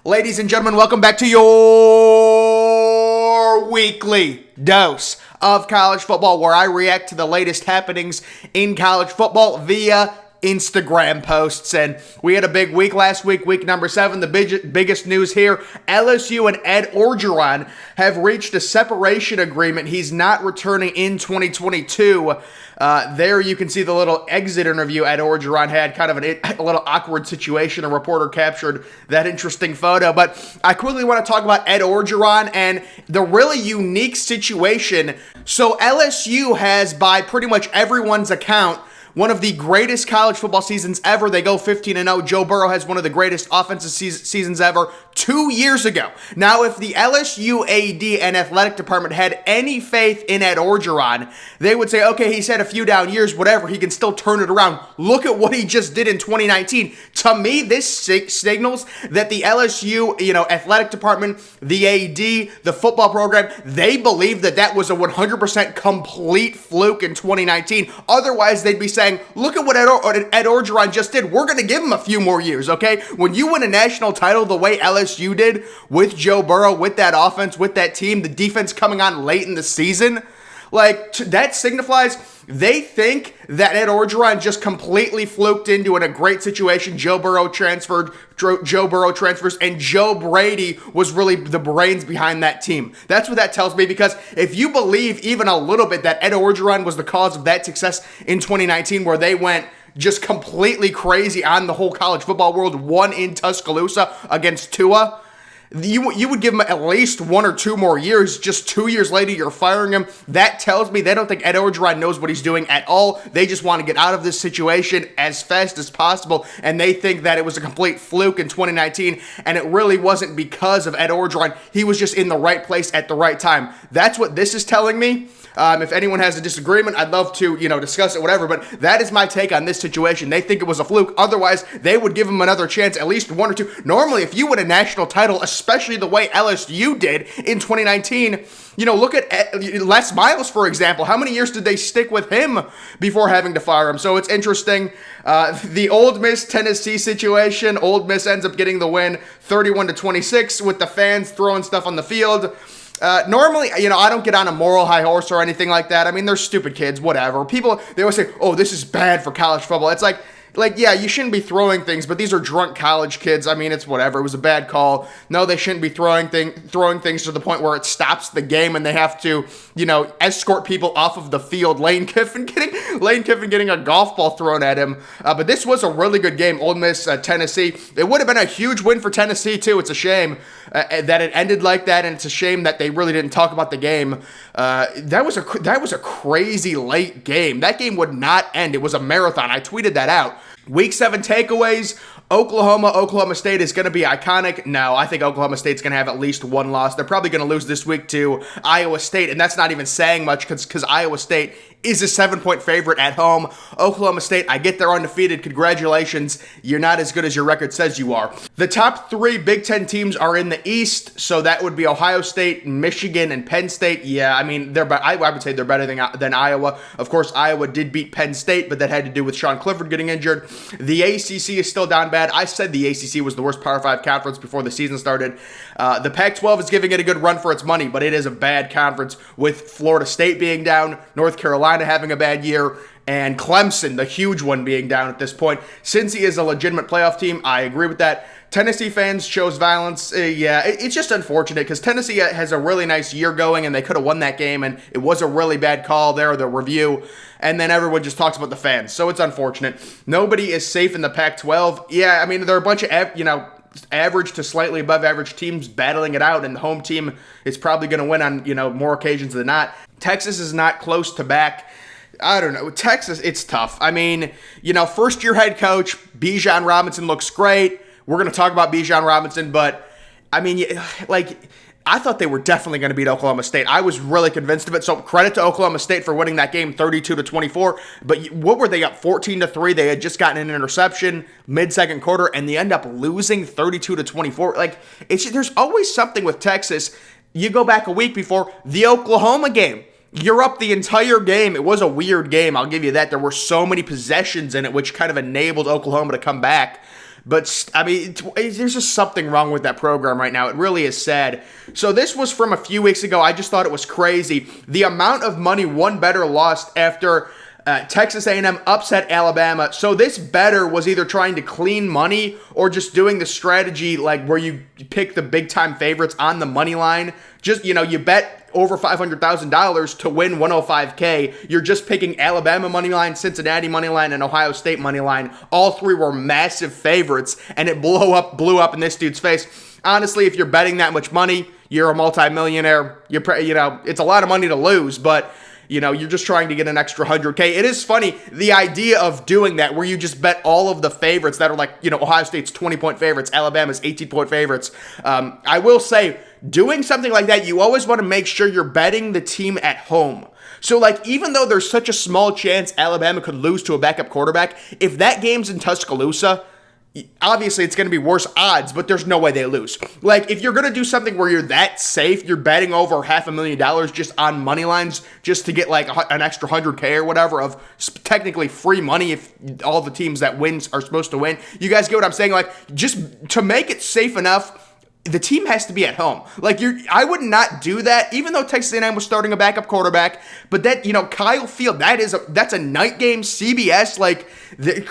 Ladies and gentlemen, welcome back to your weekly dose of college football, where I react to the latest happenings in college football via Instagram posts. And we had a big week last week, week number 7. The biggest news here, LSU and Ed Orgeron have reached a separation agreement. He's not returning in 2022. There you can see the little exit interview Ed Orgeron had, kind of a little awkward situation. A reporter captured that interesting photo. But I quickly want to talk about Ed Orgeron and the really unique situation. So LSU has, by pretty much everyone's account, one of the greatest college football seasons ever. They go 15-0. Joe Burrow has one of the greatest offensive seasons ever 2 years ago. Now, if the LSU AD and athletic department had any faith in Ed Orgeron, they would say, okay, he's had a few down years, whatever. He can still turn it around. Look at what he just did in 2019. To me, this signals that the LSU, athletic department, the AD, the football program, they believe that was a 100% complete fluke in 2019. Otherwise, they'd be saying, look at what Ed Orgeron just did. We're going to give him a few more years, okay? When you win a national title the way LSU did with Joe Burrow, with that offense, with that team, the defense coming on late in the season, that signifies they think that Ed Orgeron just completely fluked into a great situation. Joe Burrow transfers, and Joe Brady was really the brains behind that team. That's what that tells me, because if you believe even a little bit that Ed Orgeron was the cause of that success in 2019, where they went just completely crazy on the whole college football world, won in Tuscaloosa against Tua, you would give him at least 1 or 2 more years. Just 2 years later, you're firing him. That tells me they don't think Ed Orgeron knows what he's doing at all. They just want to get out of this situation as fast as possible, and they think that it was a complete fluke in 2019, and it really wasn't because of Ed Orgeron. He was just in the right place at the right time. That's what this is telling me. If anyone has a disagreement, I'd love to, discuss it, whatever, but that is my take on this situation. They think it was a fluke. Otherwise, they would give him another chance, at least 1 or 2. Normally, if you win a national title, especially the way LSU did in 2019, look at Les Miles, for example. How many years did they stick with him before having to fire him? So it's interesting. The Ole Miss Tennessee situation, Ole Miss ends up getting the win 31-26 with the fans throwing stuff on the field. Normally, I don't get on a moral high horse or anything like that. I mean, they're stupid kids, whatever. People, they always say, oh, this is bad for college football. It's like, yeah, you shouldn't be throwing things, but these are drunk college kids. I mean, it's whatever. It was a bad call. No, they shouldn't be throwing things to the point where it stops the game and they have to, escort people off of the field. Lane Kiffin getting a golf ball thrown at him. But this was a really good game. Ole Miss, Tennessee. It would have been a huge win for Tennessee too. It's a shame that it ended like that, and it's a shame that they really didn't talk about the game. That was a crazy late game. That game would not end. It was a marathon. I tweeted that out. Week 7 takeaways. Oklahoma State is going to be iconic. No, I think Oklahoma State's going to have at least 1 loss. They're probably going to lose this week to Iowa State, and that's not even saying much because Iowa State is a 7-point favorite at home. Oklahoma State, I get they're undefeated. Congratulations. You're not as good as your record says you are. The top 3 Big Ten teams are in the East, so that would be Ohio State, Michigan, and Penn State. Yeah, I mean, I would say they're better than Iowa. Of course, Iowa did beat Penn State, but that had to do with Sean Clifford getting injured. The ACC is still down bad. I said the ACC was the worst Power 5 conference before the season started. The Pac-12 is giving it a good run for its money, but it is a bad conference, with Florida State being down, North Carolina having a bad year, and Clemson, the huge one, being down at this point. Cincy is a legitimate playoff team. I agree with that. Tennessee fans chose violence. It's just unfortunate because Tennessee has a really nice year going, and they could have won that game, and it was a really bad call there, the review, and then everyone just talks about the fans. So it's unfortunate. Nobody is safe in the Pac-12. Yeah, I mean, there are a bunch of, average to slightly above average teams battling it out, and the home team is probably going to win on, more occasions than not. Texas is not close to back. I don't know. Texas, it's tough. I mean, first-year head coach, Bijan Robinson looks great. We're going to talk about Bijan Robinson, but, I mean, I thought they were definitely going to beat Oklahoma State. I was really convinced of it, so credit to Oklahoma State for winning that game 32-24. But what were they up, 14-3? They had just gotten an interception mid-second quarter, and they end up losing 32-24. There's always something with Texas. You go back a week before the Oklahoma game. You're up the entire game. It was a weird game, I'll give you that. There were so many possessions in it, which kind of enabled Oklahoma to come back. But, I mean, there's just something wrong with that program right now. It really is sad. So this was from a few weeks ago. I just thought it was crazy. The amount of money one bettor lost after Texas A&M upset Alabama. So this bettor was either trying to clean money or just doing the strategy like where you pick the big-time favorites on the money line. Just, you bet over $500,000 to win 105K. You're just picking Alabama money line, Cincinnati money line, and Ohio State money line. All three were massive favorites, and it blew up in this dude's face. Honestly, if you're betting that much money, you're a multimillionaire. It's a lot of money to lose, but you're just trying to get an extra 100K. It is funny, the idea of doing that where you just bet all of the favorites that are like, Ohio State's 20-point favorites, Alabama's 18-point favorites. I will say, doing something like that, you always want to make sure you're betting the team at home. So, like, even though there's such a small chance Alabama could lose to a backup quarterback, if that game's in Tuscaloosa, obviously it's going to be worse odds, but there's no way they lose. Like, if you're going to do something where you're that safe, you're betting over $500,000 just on money lines just to get like an extra 100K or whatever of technically free money if all the teams that wins are supposed to win. You guys get what I'm saying? Like, just to make it safe enough, the team has to be at home. Like, I would not do that, even though Texas A&M was starting a backup quarterback. But that, Kyle Field, that's a night game, CBS. Like,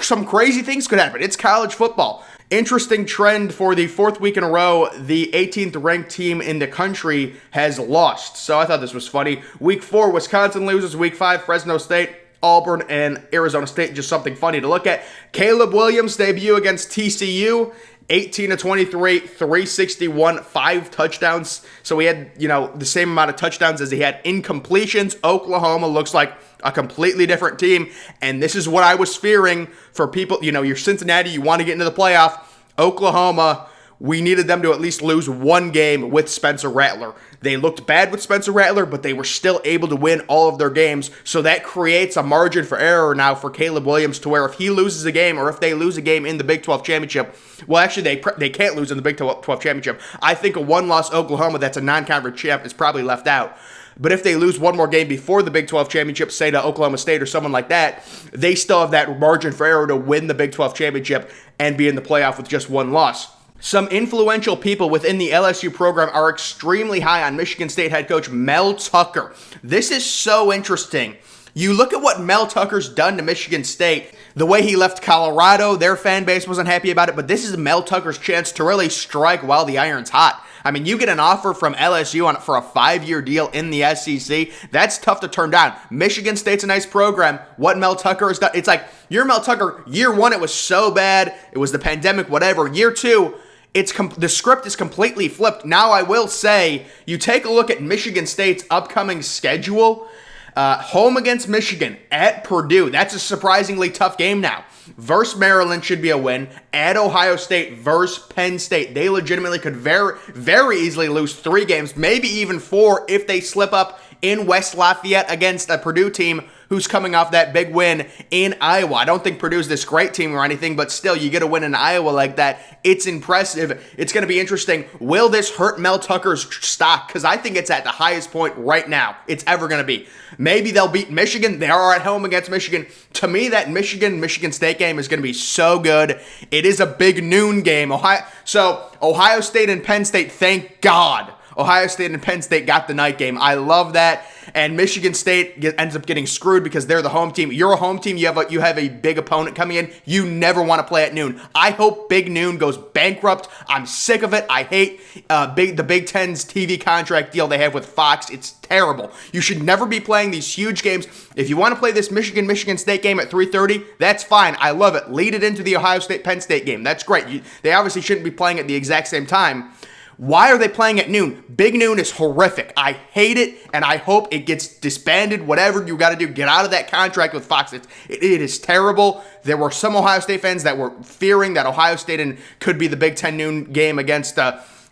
some crazy things could happen. It's college football. Interesting trend for the fourth week in a row, the 18th ranked team in the country has lost. So I thought this was funny. Week 4, Wisconsin loses. Week 5, Fresno State, Auburn, and Arizona State. Just something funny to look at. Caleb Williams' debut against TCU. 18-23, 361, 5 touchdowns. So he had, the same amount of touchdowns as he had incompletions. Oklahoma looks like a completely different team. And this is what I was fearing for people. You're Cincinnati, you want to get into the playoff. Oklahoma, we needed them to at least lose one game with Spencer Rattler. They looked bad with Spencer Rattler, but they were still able to win all of their games. So that creates a margin for error now for Caleb Williams to where if he loses a game or if they lose a game in the Big 12 championship, well, actually, they can't lose in the Big 12 championship. I think a one-loss Oklahoma that's a non-conference champ is probably left out. But if they lose one more game before the Big 12 championship, say to Oklahoma State or someone like that, they still have that margin for error to win the Big 12 championship and be in the playoff with just one loss. Some influential people within the LSU program are extremely high on Michigan State head coach Mel Tucker. This is so interesting. You look at what Mel Tucker's done to Michigan State, the way he left Colorado, their fan base wasn't happy about it, but this is Mel Tucker's chance to really strike while the iron's hot. I mean, you get an offer from LSU for a 5-year deal in the SEC. That's tough to turn down. Michigan State's a nice program. What Mel Tucker has done, it's like, you're Mel Tucker. Year 1, it was so bad. It was the pandemic, whatever. Year 2, the script is completely flipped. Now, I will say, you take a look at Michigan State's upcoming schedule. Home against Michigan, at Purdue. That's a surprisingly tough game now. Versus Maryland should be a win. At Ohio State versus Penn State. They legitimately could very, very easily lose 3 games, maybe even 4 if they slip up in West Lafayette against a Purdue team who's coming off that big win in Iowa. I don't think Purdue's this great team or anything, but still, you get a win in Iowa like that. It's impressive. It's going to be interesting. Will this hurt Mel Tucker's stock? Because I think it's at the highest point right now it's ever going to be. Maybe they'll beat Michigan. They are at home against Michigan. To me, that Michigan State game is going to be so good. It is a big noon game. Ohio State and Penn State, thank God. Ohio State and Penn State got the night game. I love that. And Michigan State ends up getting screwed because they're the home team. You're a home team. You have a big opponent coming in. You never want to play at noon. I hope Big Noon goes bankrupt. I'm sick of it. I hate the Big Ten's TV contract deal they have with Fox. It's terrible. You should never be playing these huge games. If you want to play this Michigan State game at 3:30, that's fine. I love it. Lead it into the Ohio State-Penn State game. That's great. They obviously shouldn't be playing at the exact same time. Why are they playing at noon? Big Noon is horrific. I hate it, and I hope it gets disbanded. Whatever you got to do, get out of that contract with Fox. It is terrible. There were some Ohio State fans that were fearing that Ohio State could be the Big Ten noon game against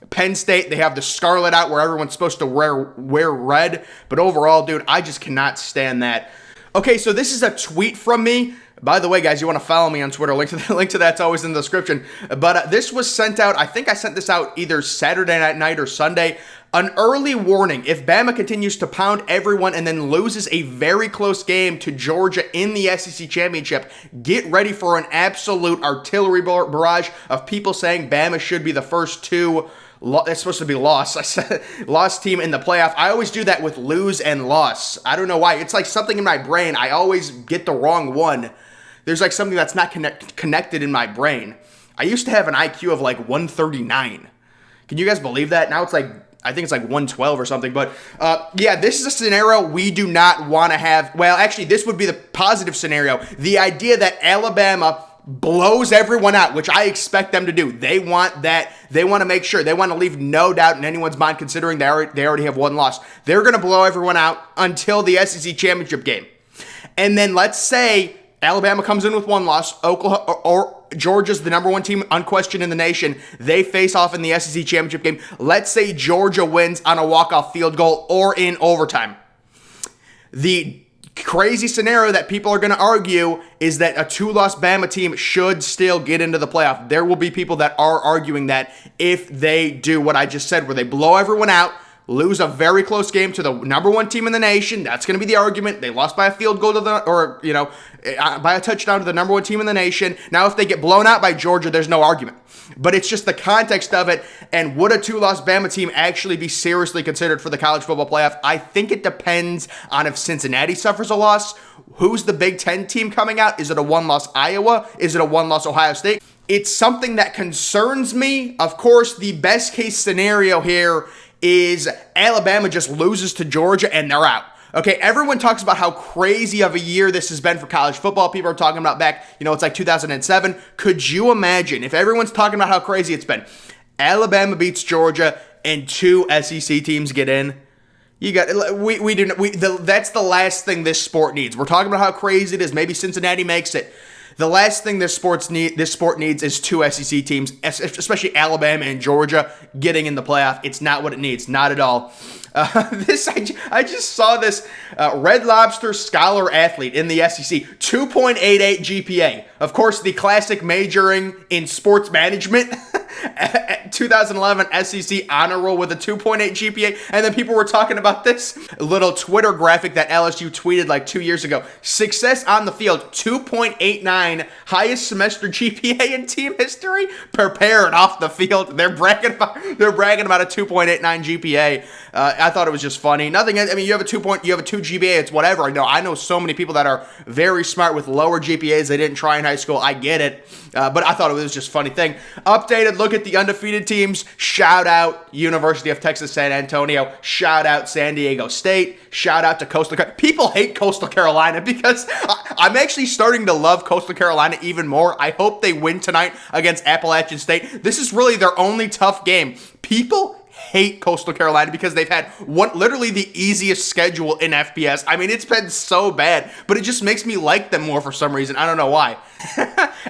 Penn State. They have the scarlet out where everyone's supposed to wear red. But overall, dude, I just cannot stand that. Okay, so this is a tweet from me. By the way, guys, you want to follow me on Twitter. Link to that's always in the description. But this was sent out. I think I sent this out either Saturday night or Sunday. An early warning: if Bama continues to pound everyone and then loses a very close game to Georgia in the SEC Championship, get ready for an absolute artillery barrage of people saying Bama should be the first two. It's supposed to be loss. I said lost team in the playoff. I always do that with lose and loss. I don't know why. It's like something in my brain. I always get the wrong one. There's like something that's not connected in my brain. I used to have an IQ of like 139. Can you guys believe that? Now it's like, I think it's like 112 or something. But yeah, this is a scenario we do not want to have. Well, actually, this would be the positive scenario. The idea that Alabama blows everyone out, which I expect them to do. They want that. They want to make sure. They want to leave no doubt in anyone's mind, considering they already have one loss. They're going to blow everyone out until the SEC Championship game. And then let's say Alabama comes in with one loss, Oklahoma or Georgia's the number one team unquestioned in the nation. They face off in the SEC Championship game. Let's say Georgia wins on a walk-off field goal or in overtime. The crazy scenario that people are going to argue is that a two-loss Bama team should still get into the playoff. There will be people that are arguing that if they do what I just said, where they blow everyone out, lose a very close game to the number one team in the nation. That's going to be the argument. They lost by a field goal to by a touchdown to the number one team in the nation. Now, if they get blown out by Georgia, there's no argument. But it's just the context of it. And would a two-loss Bama team actually be seriously considered for the college football playoff? I think it depends on if Cincinnati suffers a loss. Who's the Big Ten team coming out? Is it a one-loss Iowa? Is it a one-loss Ohio State? It's something that concerns me. Of course, the best case scenario here is Alabama just loses to Georgia and they're out. Okay, everyone talks about how crazy of a year this has been for college football. People are talking about back, it's like 2007. Could you imagine if everyone's talking about how crazy it's been? Alabama beats Georgia and two SEC teams get in. That's the last thing this sport needs. We're talking about how crazy it is. Maybe Cincinnati makes it. The last thing this sport needs is two SEC teams, especially Alabama and Georgia, getting in the playoff. It's not what it needs, not at all. I just saw this Red Lobster scholar athlete in the SEC, 2.88 GPA. Of course, the classic majoring in sports management. 2011 SEC honor roll with a 2.8 GPA, and then people were talking about this little Twitter graphic that LSU tweeted like 2 years ago. Success on the field, 2.89, highest semester GPA in team history. Prepared off the field, they're bragging about a 2.89 GPA. I thought it was just funny. Nothing. I mean, you have a 2 GPA. It's whatever. I know so many people that are very smart with lower GPAs. They didn't try in high school. I get it. But I thought it was just a funny thing. Updated look at the undefeated teams. Shout out University of Texas San Antonio. Shout out San Diego State. Shout out to Coastal Carolina. People hate Coastal Carolina because I'm actually starting to love Coastal Carolina even more. I hope they win tonight against Appalachian State. This is really their only tough game. People hate Coastal Carolina because they've had literally the easiest schedule in FBS. I mean, it's been so bad, but it just makes me like them more for some reason. I don't know why.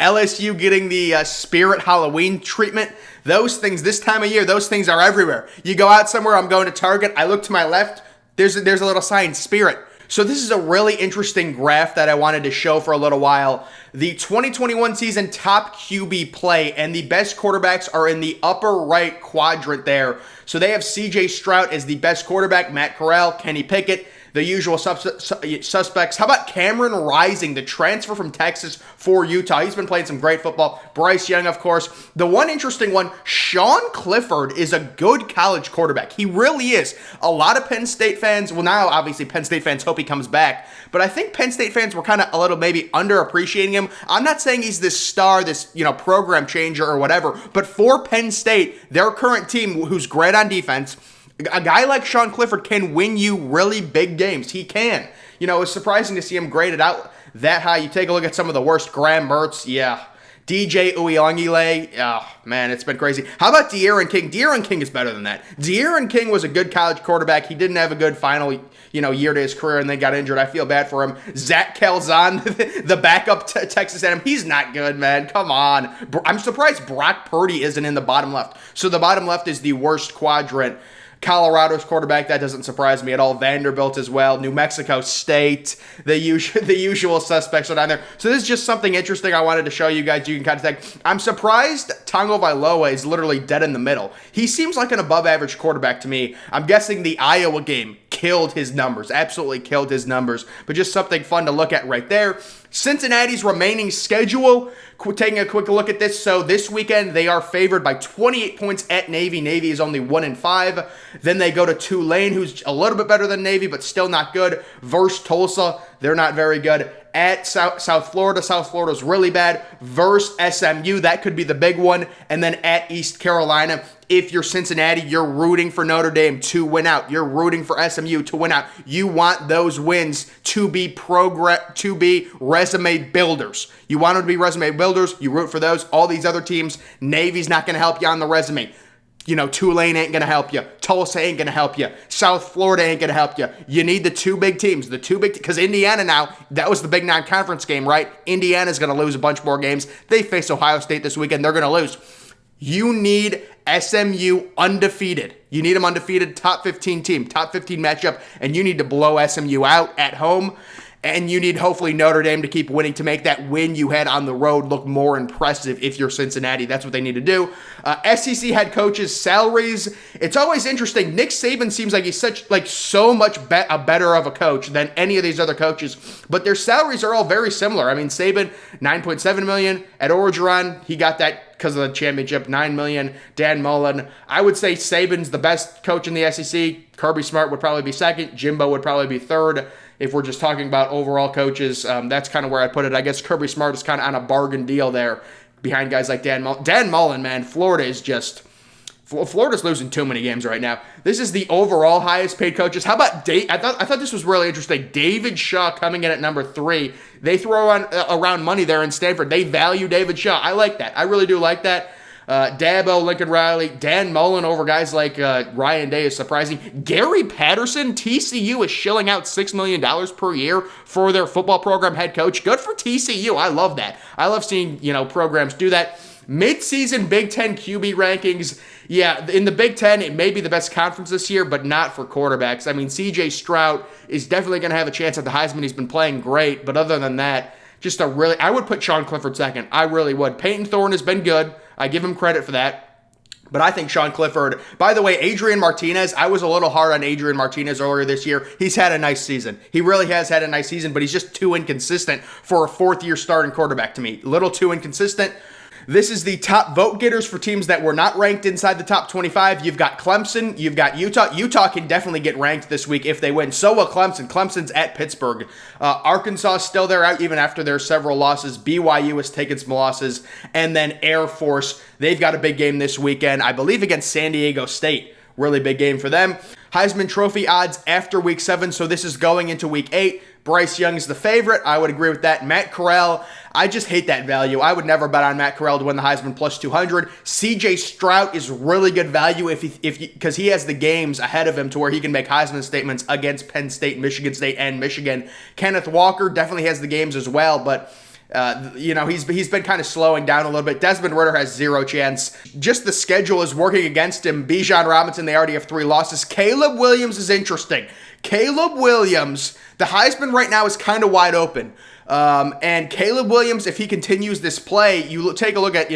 LSU getting the Spirit Halloween treatment. Those things, this time of year, those things are everywhere. You go out somewhere, I'm going to Target, I look to my left, there's a little sign, Spirit. So this is a really interesting graph that I wanted to show for a little while. The 2021 season top QB play, and the best quarterbacks are in the upper right quadrant there. So they have CJ Stroud as the best quarterback, Matt Corral, Kenny Pickett, the usual suspects. How about Cameron Rising, the transfer from Texas for Utah? He's been playing some great football. Bryce Young, of course. The one interesting one, Sean Clifford is a good college quarterback. He really is. A lot of Penn State fans, well, now obviously Penn State fans hope he comes back, but I think Penn State fans were kind of a little maybe underappreciating him. I'm not saying he's this star, this program changer or whatever, but for Penn State, their current team, who's great on defense, a guy like Sean Clifford can win you really big games. He can. It's surprising to see him graded out that high. You take a look at some of the worst. Graham Mertz, yeah. DJ Uiagalelei, oh, man, it's been crazy. How about De'Aaron King? De'Aaron King is better than that. De'Aaron King was a good college quarterback. He didn't have a good final year to his career and then got injured. I feel bad for him. Zach Calzon, the backup Texas A&M, he's not good, man. Come on. I'm surprised Brock Purdy isn't in the bottom left. So the bottom left is the worst quadrant. Colorado's quarterback, that doesn't surprise me at all. Vanderbilt as well. New Mexico State, the usual suspects are down there. So this is just something interesting I wanted to show you guys. You can kind of think, I'm surprised Tongo Vailoa is literally dead in the middle. He seems like an above average quarterback to me. I'm guessing the Iowa game killed his numbers, absolutely killed his numbers, but just something fun to look at right there. Cincinnati's remaining schedule, taking a quick look at this. So this weekend, they are favored by 28 points at Navy. Navy is only 1-5. Then they go to Tulane, who's a little bit better than Navy, but still not good. Versus Tulsa, they're not very good. At South Florida, South Florida's really bad. Versus SMU, that could be the big one. And then at East Carolina, if you're Cincinnati, you're rooting for Notre Dame to win out. You're rooting for SMU to win out. You want those wins to be resume builders. You want them to be resume builders. You root for those. All these other teams, Navy's not going to help you on the resume. Tulane ain't going to help you. Tulsa ain't going to help you. South Florida ain't going to help you. You need the two big teams. Because Indiana now, that was the big non-conference game, right? Indiana's going to lose a bunch more games. They face Ohio State this weekend. They're going to lose. You need SMU undefeated. You need them undefeated, top 15 team, top 15 matchup, and you need to blow SMU out at home. And you need, hopefully, Notre Dame to keep winning to make that win you had on the road look more impressive if you're Cincinnati. That's what they need to do. SEC head coaches' salaries. It's always interesting. Nick Saban seems like he's so much better of a coach than any of these other coaches. But their salaries are all very similar. I mean, Saban, $9.7 million. At Orgeron, he got that because of the championship, $9 million. Dan Mullen. I would say Saban's the best coach in the SEC. Kirby Smart would probably be second. Jimbo would probably be third. If we're just talking about overall coaches, that's kind of where I put it. I guess Kirby Smart is kind of on a bargain deal there behind guys like Dan Mullen. Dan Mullen, man, Florida's losing too many games right now. This is the overall highest paid coaches. How about I thought this was really interesting. David Shaw coming in at number 3. They throw around money there in Stanford. They value David Shaw. I like that. I really do like that. Dabo, Lincoln Riley, Dan Mullen over guys like Ryan Day is surprising. Gary Patterson, TCU is shilling out $6 million per year for their football program head coach. Good for TCU. I love that. I love seeing, programs do that. Mid-season Big Ten QB rankings. Yeah, in the Big Ten, it may be the best conference this year, but not for quarterbacks. I mean, CJ Stroud is definitely going to have a chance at the Heisman. He's been playing great, but other than that, I would put Sean Clifford second. I really would. Peyton Thorne has been good. I give him credit for that. But I think Sean Clifford, by the way, Adrian Martinez, I was a little hard on Adrian Martinez earlier this year. He's had a nice season. He really has had a nice season, but he's just too inconsistent for a fourth-year starting quarterback to me. A little too inconsistent. This is the top vote getters for teams that were not ranked inside the top 25. You've got Clemson. You've got Utah. Utah can definitely get ranked this week if they win. So will Clemson. Clemson's at Pittsburgh. Arkansas is still there out even after their several losses. BYU has taken some losses. And then Air Force, they've got a big game this weekend, I believe against San Diego State. Really big game for them. Heisman Trophy odds after Week 7, so this is going into Week 8. Bryce Young is the favorite. I would agree with that. Matt Corral, I just hate that value. I would never bet on Matt Corral to win the Heisman plus 200. CJ Stroud is really good value because he has the games ahead of him to where he can make Heisman statements against Penn State, Michigan State, and Michigan. Kenneth Walker definitely has the games as well, but he's been kind of slowing down a little bit. Desmond Ridder has zero chance. Just the schedule is working against him. Bijan Robinson, they already have 3 losses. Caleb Williams is interesting. Caleb Williams, the Heisman right now is kind of wide open. And Caleb Williams, if he continues this play, you take a look at,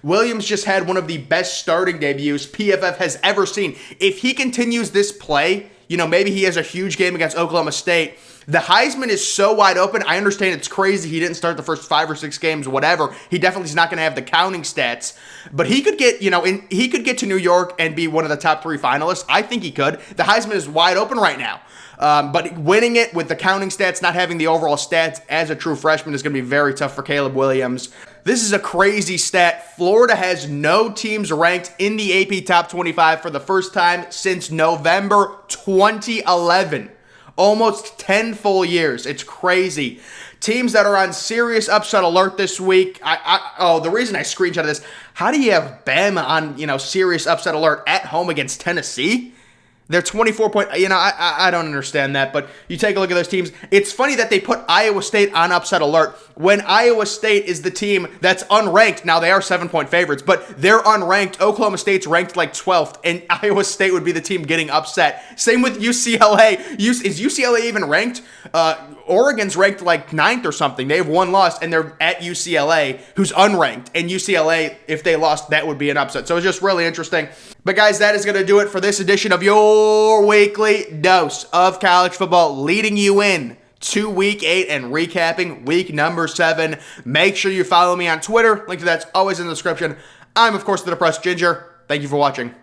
Williams just had one of the best starting debuts PFF has ever seen. If he continues this play, maybe he has a huge game against Oklahoma State. The Heisman is so wide open. I understand it's crazy. He didn't start the first 5 or 6 games, whatever. He definitely is not going to have the counting stats. But he could get, he could get to New York and be one of the top 3 finalists. I think he could. The Heisman is wide open right now. But winning it with the counting stats, not having the overall stats as a true freshman is going to be very tough for Caleb Williams. This is a crazy stat. Florida has no teams ranked in the AP Top 25 for the first time since November 2011. Almost 10 full years. It's crazy. Teams that are on serious upset alert this week. The reason I screenshot this, how do you have Bama on, serious upset alert at home against Tennessee? They're 24 point. I don't understand that, but you take a look at those teams. It's funny that they put Iowa State on upset alert when Iowa State is the team that's unranked. Now, they are 7-point favorites, but they're unranked. Oklahoma State's ranked like 12th, and Iowa State would be the team getting upset. Same with UCLA. Is UCLA even ranked? Oregon's ranked like 9th or something. They have one loss, and they're at UCLA, who's unranked. And UCLA, if they lost, that would be an upset. So it's just really interesting. But guys, that is going to do it for this edition of your weekly dose of college football, leading you in to week 8 and recapping week number 7. Make sure you follow me on Twitter. Link to that's always in the description. I'm, of course, the Depressed Ginger. Thank you for watching.